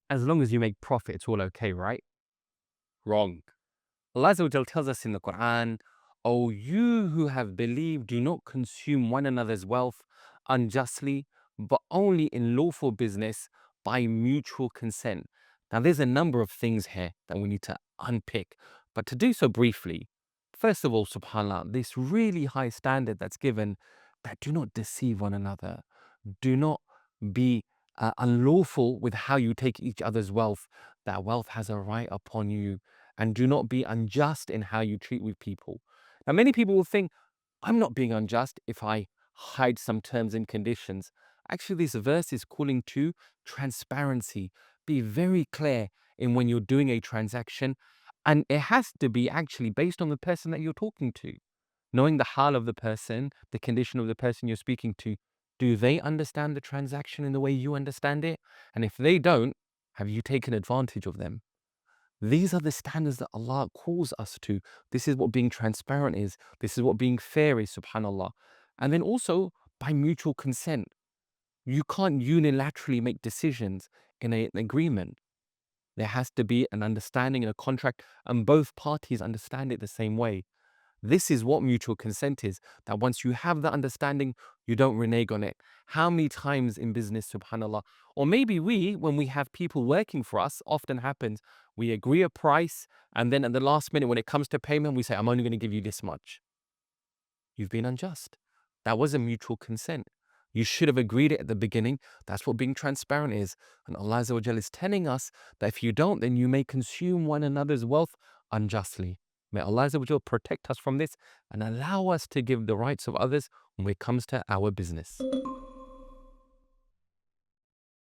As long as you make profit, it's all okay, right? Wrong. Allah Azza wa Jal tells us in the Qur'an, O you who have believed, do not consume one another's wealth unjustly, but only in lawful business by mutual consent. Now, there's a number of things here that we need to unpick, but to do so briefly, first of all, subhanAllah, this really high standard that's given that do not deceive one another, do not be unlawful with how you take each other's wealth, that wealth has a right upon you, and do not be unjust in how you treat with people. Now, many people will think, I'm not being unjust if I hide some terms and conditions. Actually, this verse is calling to transparency. Be very clear in when you're doing a transaction. And it has to be actually based on the person that you're talking to. Knowing the hal of the person, the condition of the person you're speaking to, do they understand the transaction in the way you understand it? And if they don't, have you taken advantage of them? These are the standards that Allah calls us to. This is what being transparent is. This is what being fair is, subhanAllah. And then also by mutual consent. You can't unilaterally make decisions in an agreement. There has to be an understanding and a contract, and both parties understand it the same way. This is what mutual consent is, that once you have that understanding, you don't renege on it. How many times in business, subhanAllah, or maybe when we have people working for us, often happens, we agree a price, and then at the last minute, when it comes to payment, we say, I'm only going to give you this much. You've been unjust. That was a mutual consent. You should have agreed it at the beginning. That's what being transparent is. And Allah Azza wa Jalla is telling us that if you don't, then you may consume one another's wealth unjustly. May Allah Azza wa Jalla protect us from this and allow us to give the rights of others when it comes to our business.